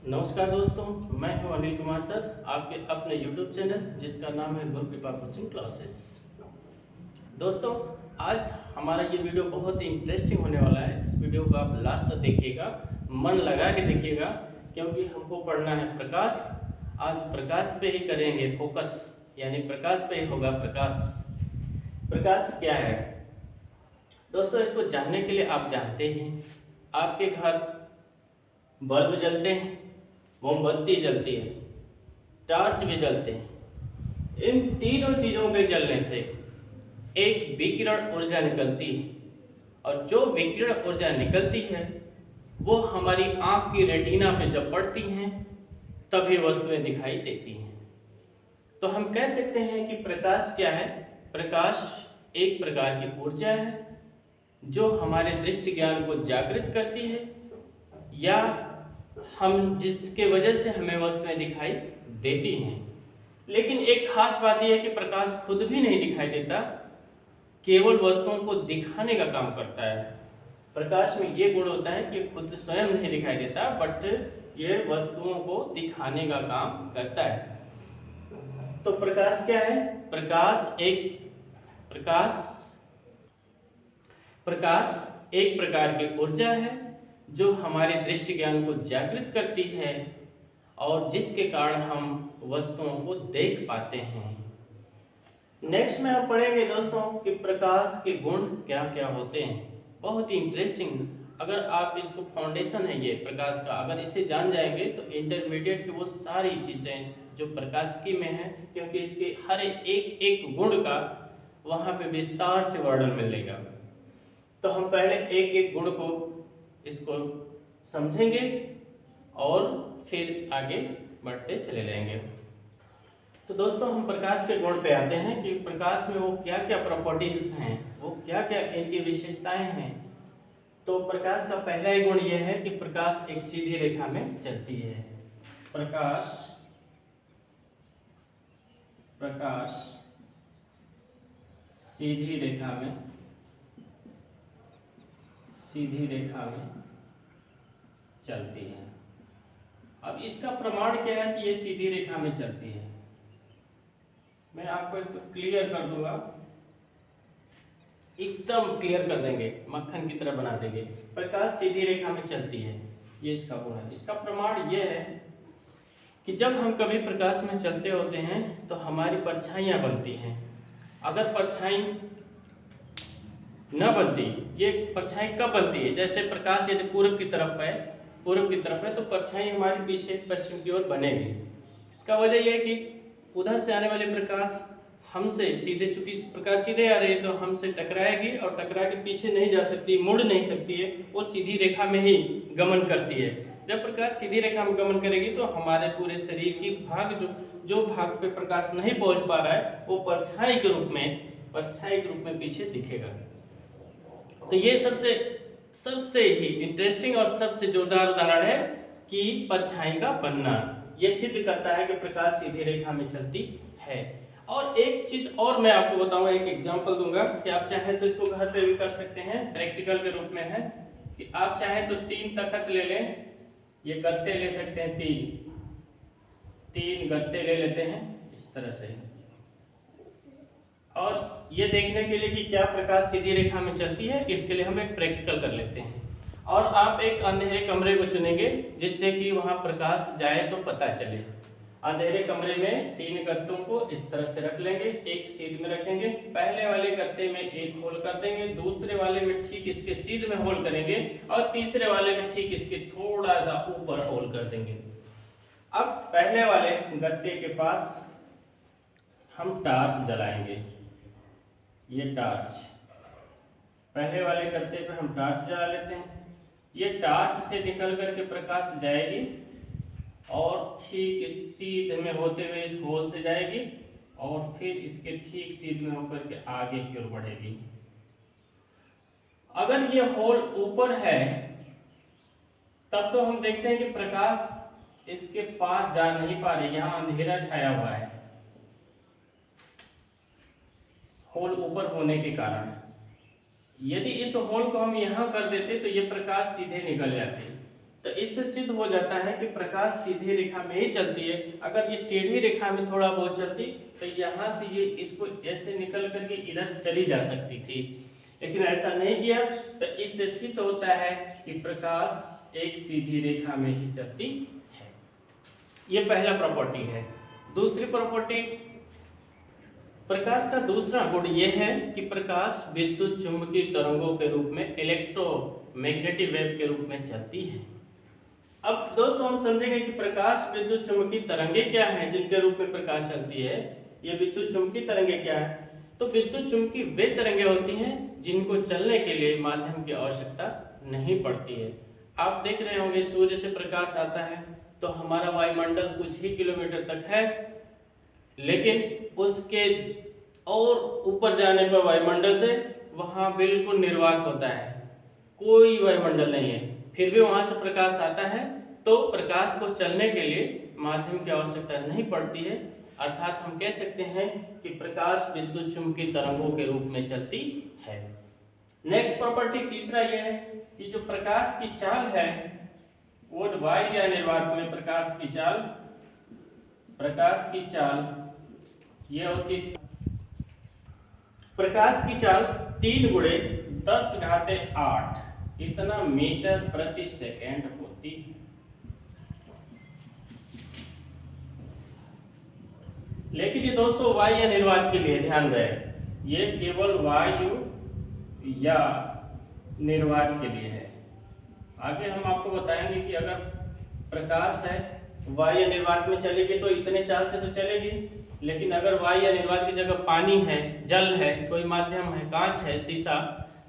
नमस्कार दोस्तों, मैं हूं अनिल कुमार सर, आपके अपने YouTube चैनल जिसका नाम है गुरु कृपा कोचिंग क्लासेस। दोस्तों, आज हमारा ये वीडियो बहुत ही इंटरेस्टिंग होने वाला है। इस वीडियो को आप लास्ट तक देखिएगा, मन लगा के देखिएगा, क्योंकि हमको पढ़ना है प्रकाश। आज प्रकाश पे ही करेंगे फोकस, यानी प्रकाश पे ही होगा प्रकाश। प्रकाश क्या है दोस्तों? इसको जानने के लिए आप जानते हैं, आपके घर बल्ब जलते हैं, मोमबत्ती जलती है, टॉर्च भी जलते हैं। इन तीनों चीजों के जलने से एक विकिरण ऊर्जा निकलती है, और जो विकिरण ऊर्जा निकलती है वो हमारी आंख की रेटिना पे जब पड़ती हैं तभी वस्तुएं दिखाई देती हैं। तो हम कह सकते हैं कि प्रकाश क्या है? प्रकाश एक प्रकार की ऊर्जा है जो हमारे दृष्टि ज्ञान को जागृत करती है, या हम जिसके वजह से हमें वस्तुएं दिखाई देती हैं। लेकिन एक खास बात यह है कि प्रकाश खुद भी नहीं दिखाई देता, केवल वस्तुओं को दिखाने का काम करता है। प्रकाश में ये गुण होता है कि खुद स्वयं नहीं दिखाई देता, बट ये वस्तुओं को दिखाने का काम करता है। तो प्रकाश क्या है? प्रकाश एक प्रकार की ऊर्जा है जो हमारे दृष्टि ज्ञान को जागृत करती है, और जिसके कारण हम वस्तुओं को देख पाते हैं। नेक्स्ट में हम पढ़ेंगे दोस्तों कि प्रकाश के गुण क्या क्या होते हैं। बहुत ही इंटरेस्टिंग। अगर आप इसको फाउंडेशन है ये प्रकाश का, अगर इसे जान जाएंगे तो इंटरमीडिएट की वो सारी चीज़ें जो प्रकाशिकी में है, क्योंकि इसके हर एक एक गुण का वहाँ पे विस्तार से वर्णन मिलेगा। तो हम पहले एक एक गुण को इसको समझेंगे और फिर आगे बढ़ते चले जाएंगे। तो दोस्तों, हम प्रकाश के गुण पे आते हैं कि प्रकाश में वो क्या क्या प्रॉपर्टीज हैं, वो क्या क्या इनकी विशेषताएं हैं। तो प्रकाश का पहला ही गुण यह है कि प्रकाश एक सीधी रेखा में चलती है। प्रकाश सीधी रेखा में चलती है। अब इसका प्रमाण क्या है कि ये सीधी रेखा में चलती है? मैं आपको तो क्लियर कर दूंगा, एकदम क्लियर कर देंगे, मक्खन की तरह बना देंगे। प्रकाश सीधी रेखा में चलती है, ये इसका गुण है। इसका प्रमाण ये है कि जब हम कभी प्रकाश में चलते होते हैं तो हमारी परछाइयाँ बनती हैं। अगर परछाई न बनती, ये परछाई कब बनती है? जैसे प्रकाश यदि पूर्व की तरफ है तो परछाई हमारे पीछे पश्चिम की ओर बनेगी। इसका वजह यह है कि उधर से आने वाले प्रकाश हमसे सीधे, चूंकि प्रकाश सीधे आ रही है तो हमसे टकराएगी, और टकरा के पीछे नहीं जा सकती, मुड़ नहीं सकती है, वो सीधी रेखा में ही गमन करती है। जब प्रकाश सीधी रेखा में गमन करेगी तो हमारे पूरे शरीर की भाग जो भाग पे प्रकाश नहीं पहुंच पा रहा है वो परछाई के रूप में पीछे दिखेगा। तो ये सबसे ही इंटरेस्टिंग और सबसे जोरदार उदाहरण है कि परछाई का बनना। ये सिद्ध करता है कि प्रकाश सीधी रेखा में चलती है। और एक चीज और मैं आपको बताऊंगा, एक एग्जांपल दूंगा कि आप चाहें तो इसको घर पे भी कर सकते हैं, प्रैक्टिकल के रूप में है कि आप चाहें तो 3 तख्त ले लें, ये गत्ते ले सकते हैं, तीन गत्ते ले लेते हैं इस तरह से, और ये देखने के लिए कि क्या प्रकाश सीधी रेखा में चलती है, इसके लिए हम एक प्रैक्टिकल कर लेते हैं। और आप एक अंधेरे कमरे को चुनेंगे जिससे कि वहां प्रकाश जाए तो पता चले। अंधेरे कमरे में 3 गत्तों को इस तरह से रख लेंगे, एक सीध में रखेंगे, पहले वाले गत्ते में एक होल कर देंगे, दूसरे वाले में ठीक इसके सीध में होल करेंगे, और तीसरे वाले में ठीक इसके थोड़ा सा ऊपर होल कर देंगे। अब पहले वाले गत्ते के पास हम टार्च जलाएंगे, ये टार्च, पहले वाले गत्ते पे हम टार्च जला लेते हैं। ये टार्च से निकल करके प्रकाश जाएगी और ठीक इस सीध में होते हुए इस होल से जाएगी, और फिर इसके ठीक सीध में होकर के आगे की ओर बढ़ेगी। अगर ये होल ऊपर है तब तो हम देखते हैं कि प्रकाश इसके पास जा नहीं पा रही, यहां अंधेरा छाया हुआ है होल ऊपर होने के कारण। यदि इस होल को हम यहां कर देते तो ये प्रकाश सीधे निकल जाते, तो इससे सिद्ध हो जाता है कि प्रकाश सीधी रेखा में ही चलती है। अगर ये टेढ़ी रेखा में थोड़ा बहुत चलती तो यहाँ से ये इसको ऐसे निकल करके इधर चली जा सकती थी, लेकिन ऐसा नहीं किया। तो इससे सिद्ध होता है कि प्रकाश एक सीधी रेखा में ही चलती है। ये पहला प्रॉपर्टी है। दूसरी प्रॉपर्टी, प्रकाश का दूसरा गुण यह है कि प्रकाश विद्युत चुंबकीय तरंगों के रूप में, इलेक्ट्रोमैग्नेटिक वेव के रूप में चलती है। अब दोस्तों हम समझेंगे कि प्रकाश विद्युत चुंबकीय तरंगें क्या हैं जिनके रूप में प्रकाश चलती है। ये विद्युत चुंबकीय तरंगें क्या है? तो विद्युत चुंबकीय वे तरंगें होती हैं जिनको चलने के लिए माध्यम की आवश्यकता नहीं पड़ती है। आप देख रहे होंगे सूर्य से प्रकाश आता है तो हमारा वायुमंडल कुछ ही किलोमीटर तक है, लेकिन उसके और ऊपर जाने पर वायुमंडल से वहां बिल्कुल निर्वात होता है, कोई वायुमंडल नहीं है, फिर भी वहां से प्रकाश आता है। तो प्रकाश को चलने के लिए माध्यम की आवश्यकता नहीं पड़ती है, अर्थात हम कह सकते हैं कि प्रकाश विद्युत चुंबकीय तरंगों के रूप में चलती है। नेक्स्ट प्रॉपर्टी तीसरा यह है कि जो प्रकाश की चाल है वो वायु या निर्वात में प्रकाश की चाल यह होती, प्रकाश की चाल 3 गुणे 10⁸ इतना मीटर प्रति सेकेंड होती है। लेकिन ये दोस्तों वायु या निर्वात के लिए, ध्यान रहे ये केवल वायु या निर्वात के लिए है। आगे हम आपको बताएंगे कि अगर प्रकाश है वायु या निर्वात में चलेगी तो इतने चाल से तो चलेगी, लेकिन अगर वायु या निर्वात की जगह पानी है, जल है, कोई माध्यम है, कांच है, शीशा,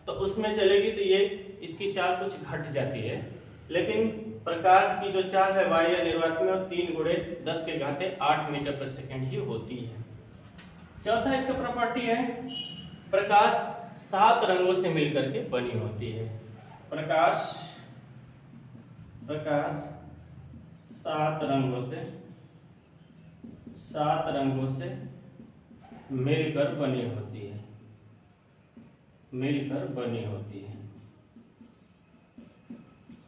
तो उसमें चलेगी तो ये इसकी चाल कुछ घट जाती है। लेकिन प्रकाश की जो चाल है वायु या निर्वात में 3 गुणे 10⁸ मीटर प्रति सेकेंड ही होती है। चौथा इसका प्रॉपर्टी है प्रकाश 7 रंगों से मिलकर के बनी होती है। प्रकाश 7 रंगों से मिलकर बनी होती है।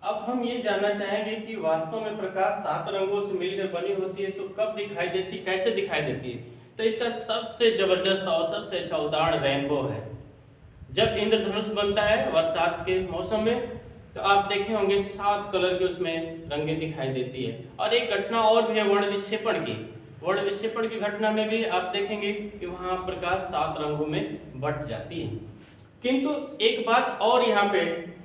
अब हम ये जानना चाहेंगे कि वास्तव में प्रकाश 7 रंगों से मिलकर बनी होती है तो कब दिखाई देती, कैसे दिखाई देती है? तो इसका सबसे जबरदस्त और सबसे अच्छा उदाहरण रेनबो है। जब इंद्रधनुष बनता है बरसात के मौसम में तो आप देखे होंगे 7 कलर की उसमें रंगें दिखाई देती है। और एक घटना और भी है वर्ण विक्षेपण की घटना में भी आप देखेंगे कि वहां प्रकाश 7 रंगों में बट जाती है। किंतु एक बात और यहाँ पे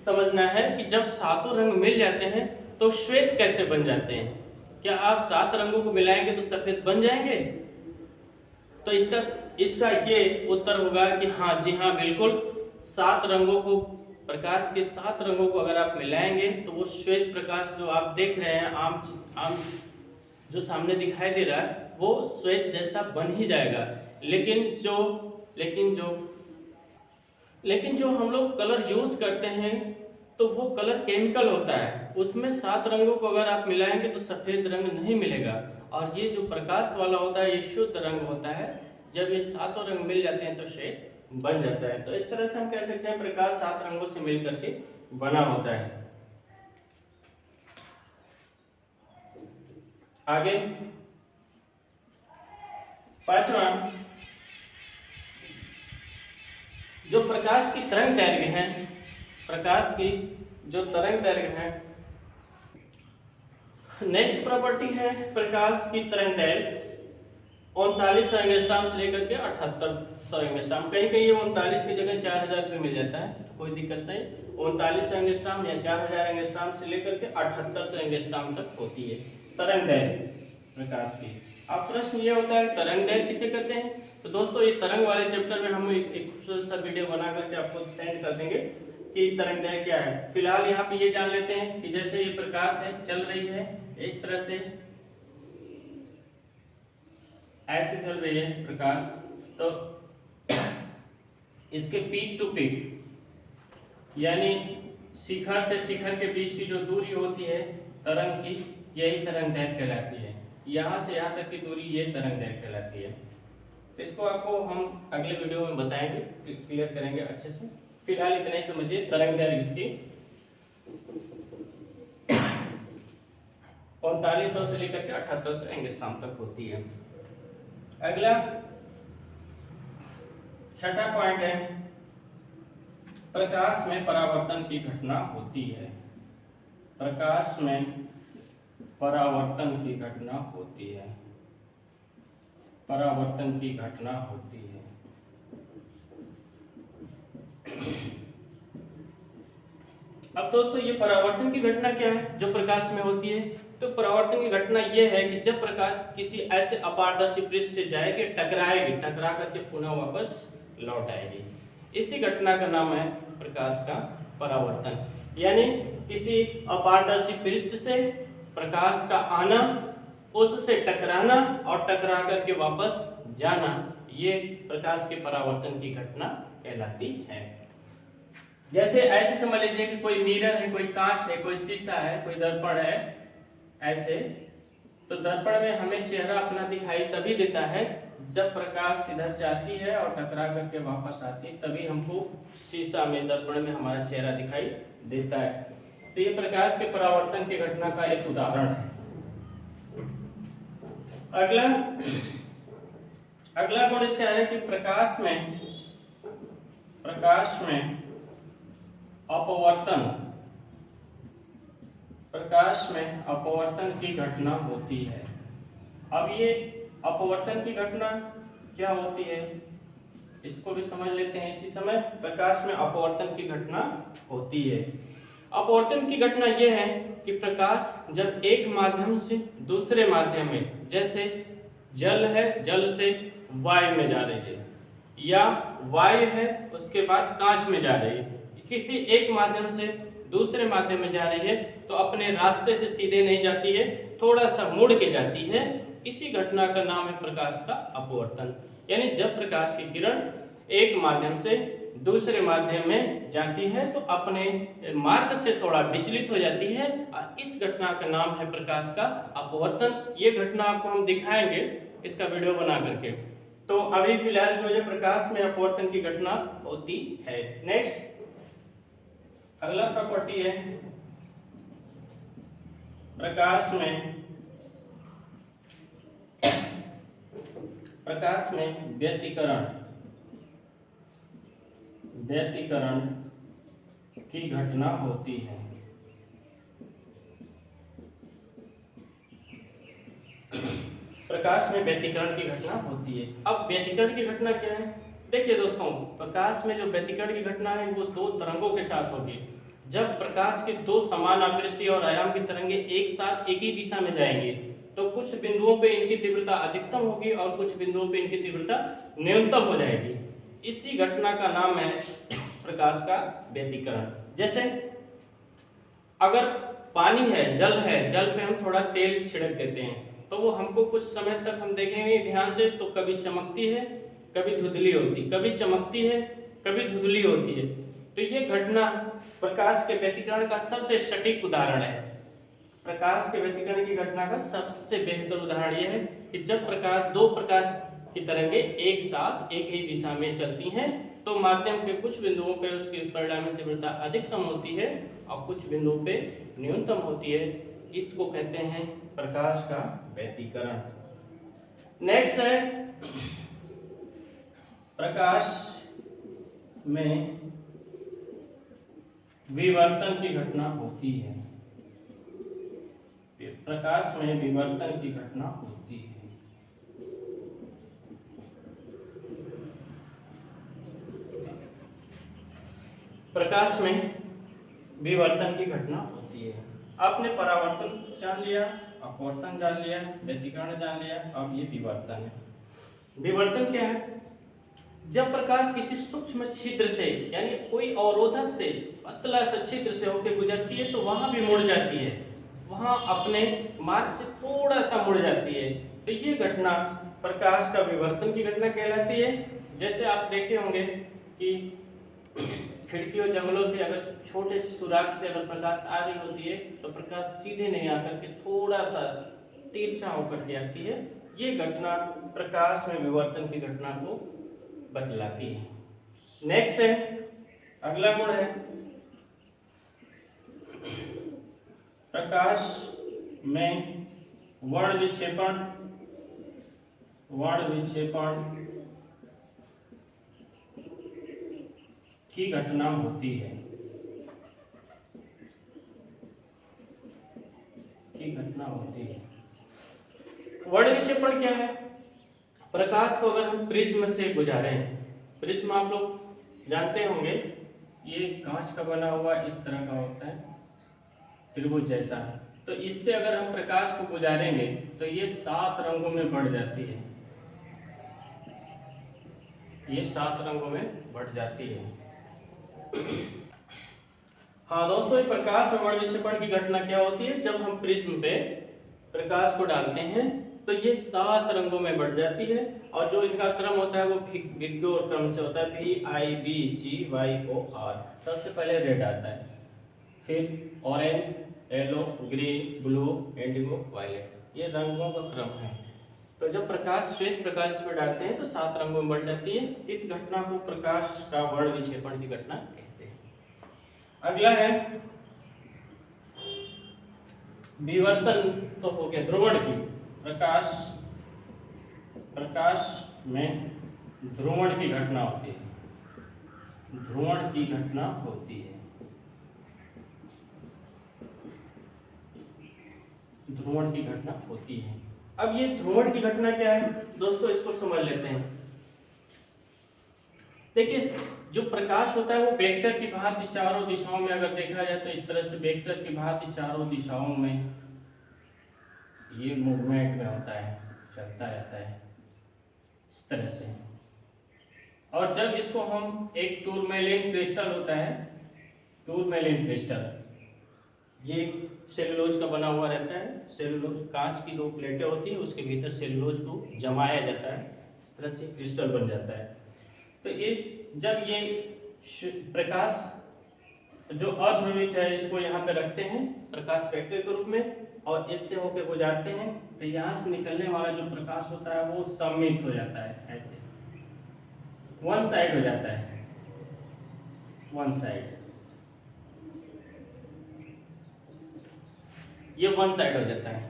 समझना है कि जब 7 रंग मिल जाते हैं तो श्वेत कैसे बन जाते हैं? क्या आप 7 रंगों को मिलाएंगे तो सफेद बन जाएंगे? तो इसका ये उत्तर होगा कि हाँ जी हाँ, बिल्कुल 7 रंगों को, प्रकाश के 7 रंगों को अगर आप मिलाएंगे तो वो श्वेत प्रकाश जो आप देख रहे हैं, आम जो सामने दिखाई दे रहा है वो श्वेत जैसा बन ही जाएगा। लेकिन जो हम लोग कलर यूज करते हैं तो वो कलर केमिकल होता है, उसमें 7 रंगों को अगर आप मिलाएंगे तो सफेद रंग नहीं मिलेगा। और ये जो प्रकाश वाला होता है ये शुद्ध रंग होता है। जब ये 7 रंग मिल जाते हैं तो श्वेत बन जाता है। तो इस तरह से हम कह सकते हैं प्रकाश 7 रंगों से मिलकर के बना होता है। आगे 5वां, जो प्रकाश की तरंग दैर्घ्य है, प्रकाश की जो तरंग दैर्घ्य है, नेक्स्ट प्रॉपर्टी है प्रकाश की तरंग दैर्घ्य 3900 एंगस्ट्रॉम से लेकर के 7800 एंगस्ट्रॉम। कहीं कहीं 39 की जगह 4000 पे मिल जाता है, कोई दिक्कत नहीं। 3900 एंगस्ट्रॉम या 4000 एंगस्ट्रॉम से लेकर के 7800 एंगस्ट्रॉम तक होती है तरंग दैर्घ्य प्रकाश की। अब प्रश्न ये होता है तरंग दैर्घ्य किसे कहते हैं? तो दोस्तों ये तरंग वाले चैप्टर में हम एक खूबसूरत सा वीडियो बना करके आपको सेंड कर देंगे कि तरंग दैर्घ्य क्या है। फिलहाल यहाँ पे ये जान लेते हैं कि जैसे ये प्रकाश है, चल रही है इस तरह से, ऐसे चल रही है प्रकाश, तो इसके पीक टू पीक यानी शिखर से शिखर के बीच की जो दूरी होती है तरंग की, यही तरंग दैर्घ्य कहलाती है। यहाँ से यहाँ तक की दूरी ये तरंग दैर्घ्य कहलाती है। तो इसको आपको हम अगले वीडियो में बताएंगे, क्लियर करेंगे अच्छे से। फिलहाल इतना ही समझिए तरंग दैर्घ्य इसकी। 4500 से लेकर के 7800 एंगस्ट्रॉम तक होती है। अगला छठा पॉइंट है, प्रकाश में परावर्तन की घटना होती है। प्रकाश में परावर्तन की घटना होती है। परावर्तन की घटना होती है। अब दोस्तों ये परावर्तन की घटना क्या है जो प्रकाश में होती है? तो परावर्तन की घटना ये है कि जब प्रकाश किसी ऐसे अपारदर्शी पृष्ठ से जाएगी, टकराएगी, टकरा करके पुनः वापस लौट आएगी, इसी घटना का नाम है प्रकाश का परावर्तन। यानी किसी अपारदर्शी पृष्ठ से प्रकाश का आना, उससे टकराना और टकरा करके वापस जाना, ये प्रकाश के परावर्तन की घटना कहलाती है। जैसे ऐसे समझ लीजिए कि कोई मिरर है, कोई कांच है, कोई शीशा है, कोई दर्पण है, ऐसे तो दर्पण में हमें चेहरा अपना दिखाई तभी देता है जब प्रकाश इधर जाती है और टकरा करके वापस आती है, तभी हमको शीशा में, दर्पण में हमारा चेहरा दिखाई देता है। तो ये प्रकाश के परावर्तन की घटना का एक उदाहरण है। अगला गुण इसका है कि प्रकाश में अपवर्तन की घटना होती है। अब ये अपवर्तन की घटना क्या होती है, इसको भी समझ लेते हैं इसी समय। प्रकाश में अपवर्तन की घटना होती है। अपवर्तन की घटना यह है कि प्रकाश जब एक माध्यम से दूसरे माध्यम में, जैसे जल है, जल से वायु में जा रही है, या वायु है उसके बाद कांच में जा रही है, किसी एक माध्यम से दूसरे माध्यम में जा रही है, तो अपने रास्ते से सीधे नहीं जाती है, थोड़ा सा मुड़ के जाती है, इसी घटना का नाम है प्रकाश का अपवर्तन। यानी जब प्रकाश की किरण एक माध्यम से दूसरे माध्यम में जाती है तो अपने मार्ग से थोड़ा विचलित हो जाती है, और इस घटना का नाम है प्रकाश का अपवर्तन। ये घटना आपको हम दिखाएंगे इसका वीडियो बना करके। तो अभी फिलहाल जो प्रकाश में अपवर्तन की घटना होती है। नेक्स्ट अगला प्रॉपर्टी है प्रकाश में व्यतिकरण की घटना होती है। प्रकाश में व्यतिकरण की घटना होती है। अब व्यतिकरण की घटना क्या है? देखिए दोस्तों, प्रकाश में जो व्यतिकरण की घटना है वो दो तरंगों के साथ होगी। जब प्रकाश के दो समान आवृत्ति और आयाम की तरंगे एक साथ एक ही दिशा में जाएंगी तो कुछ बिंदुओं पे इनकी तीव्रता अधिकतम होगी और कुछ बिंदुओं पे इनकी तीव्रता न्यूनतम हो जाएगी। इसी घटना का नाम है प्रकाश का व्यतिकरण। जैसे अगर पानी है, जल पे हम थोड़ा तेल छिड़क देते हैं तो वो हमको कुछ समय तक हम देखेंगे ध्यान से, तो कभी चमकती है, कभी धुंधली होती, कभी चमकती है, कभी धुंधली होती है। तो ये घटना प्रकाश के व्यतिकरण का सबसे सटीक उदाहरण है। प्रकाश के व्यतिकरण की घटना का सबसे बेहतर उदाहरण यह है कि जब दो प्रकाश की तरंगे एक साथ एक ही दिशा में चलती हैं तो माध्यम के कुछ बिंदुओं पे उसकी परिणामी तीव्रता अधिकतम होती है और कुछ बिंदुओं पे न्यूनतम होती है। इसको कहते हैं प्रकाश का व्यतिकरण। नेक्स्ट है प्रकाश में विवर्तन की घटना होती है। प्रकाश में विवर्तन की घटना होती है। प्रकाश में विवर्तन की घटना होती है। आपने परावर्तन जान लिया, अपवर्तन जान लिया, व्यतिकरण जान लिया, अब ये विवर्तन है। विवर्तन क्या है? जब प्रकाश किसी सूक्ष्म छिद्र से, यानी कोई अवरोधक से, पतला सा छिद्र से होकर गुजरती है तो वहां भी मुड़ जाती है, वहां अपने मार्ग से थोड़ा सा मुड़ जाती है, तो ये घटना प्रकाश का विवर्तन की घटना कहलाती है। जैसे आप देखे होंगे कि खिड़कियों जंगलों से अगर छोटे सुराख से अगर प्रकाश आ रही होती है तो प्रकाश सीधे नहीं आकर के थोड़ा सा तिरछा होकर के आती है। ये घटना प्रकाश में विवर्तन की घटना को बतलाती है। नेक्स्ट है अगला गुण है प्रकाश में वर्ण विक्षेपण की घटना होती है। वर्ण विक्षेपण क्या है? प्रकाश को अगर हम प्रिज्म से गुजारें, प्रिज्म आप लोग जानते होंगे, ये कांच का बना हुआ इस तरह का होता है, त्रिभुज जैसा। तो इससे अगर हम प्रकाश को गुजारेंगे तो ये 7 रंगों में बढ़ जाती है, ये 7 रंगों में बढ़ जाती है। हाँ दोस्तों, प्रकाश में वर्ण विक्षेपण की घटना क्या होती है? जब हम प्रिज्म पे प्रकाश को डालते हैं तो ये 7 रंगों में बढ़ जाती है, और जो इनका क्रम होता है वो विग्योर क्रम से होता है, VIVGYOR। सबसे पहले रेड आता है, फिर orange, yellow, green, blue, indigo, violet, ये रंगों का क्रम है। तो जब प्रकाश श्वेत प्रकाश पर डालते हैं तो 7 रंगों में बढ़ जाती है। इस घटना को प्रकाश का वर्ण विक्षेपण की घटना कहते हैं। अगला है विवर्तन, तो हो गया ध्रुवण की। प्रकाश में ध्रुवण की घटना होती है, ध्रुवण की घटना होती है, ध्रुवण की घटना होती है। अब ये ध्रुवण की घटना क्या है दोस्तों, इसको समझ लेते हैं। देखिए, जो प्रकाश होता है वो वेक्टर की भांति चारों दिशाओं में अगर देखा जाए तो इस तरह से वेक्टर की भांति चारों दिशाओं में ये मूवमेंट में होता है, चलता रहता है इस तरह से। और जब इसको हम एक टूरमैलिन क्रिस्टल होता है, टूरमैलिन क्रिस्टल, ये सेलुलोज का बना हुआ रहता है। सेलुलोज कांच की 2 प्लेटें होती है, उसके भीतर सेलुलोज को जमाया जाता है, इस तरह से क्रिस्टल बन जाता है। तो ये जब ये प्रकाश जो अध्रुवित है इसको यहाँ पे रखते हैं प्रकाश वेक्टर के रूप में, और इससे होकर गुजारते हैं, तो यहाँ से निकलने वाला जो प्रकाश होता है वो सममित हो जाता है, ऐसे वन साइड हो जाता है, वन साइड, ये वन साइड हो जाता है।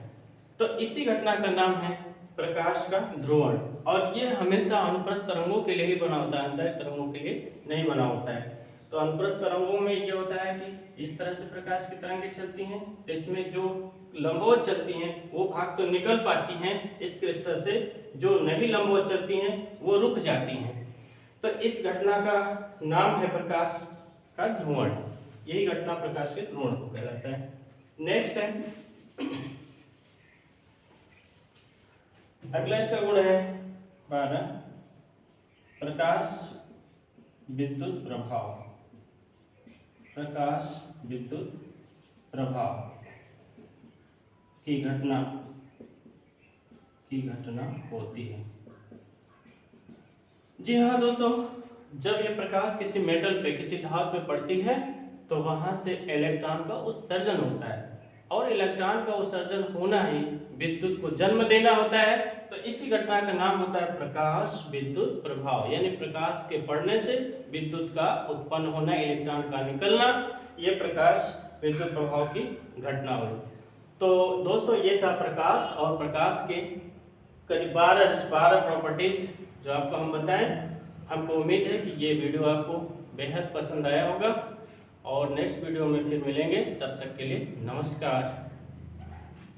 तो इसी घटना का नाम है प्रकाश का ध्रुवण, और ये हमेशा अनुप्रस्थ तरंगों के लिए ही बना होता है, अंतरिक्ष तरंगों के लिए नहीं बना होता है। तो अनुप्रस्थ तरंगों में ये होता है कि इस तरह से प्रकाश की तरंगें चलती हैं, तो इसमें जो लंबवत चलती हैं वो भाग तो निकल पाती हैं इस क्रिस्टल से, जो नहीं लंबवत चलती हैं वो रुक जाती हैं। तो इस घटना का नाम है प्रकाश का ध्रुवण, यही घटना प्रकाश के ध्रुवण को कहलाता है। नेक्स्ट है अगला, इसका गुण है 12, प्रकाश विद्युत प्रभाव। प्रकाश विद्युत प्रभाव की घटना होती है। जी हाँ दोस्तों, जब ये प्रकाश किसी मेटल पे, किसी धातु पे पड़ती है तो वहां से इलेक्ट्रॉन का उत्सर्जन होता है, और इलेक्ट्रॉन का उत्सर्जन होना ही विद्युत को जन्म देना होता है। तो इसी घटना का नाम होता है प्रकाश विद्युत प्रभाव, यानी प्रकाश के पड़ने से विद्युत का उत्पन्न होना, इलेक्ट्रॉन का निकलना, ये प्रकाश विद्युत प्रभाव की घटना हुई। तो दोस्तों ये था प्रकाश, और प्रकाश के करीब 12 प्रॉपर्टीज जो आपको हम बताएं। हमको उम्मीद है कि ये वीडियो आपको बेहद पसंद आया होगा, और नेक्स्ट वीडियो में फिर मिलेंगे। तब तक के लिए नमस्कार।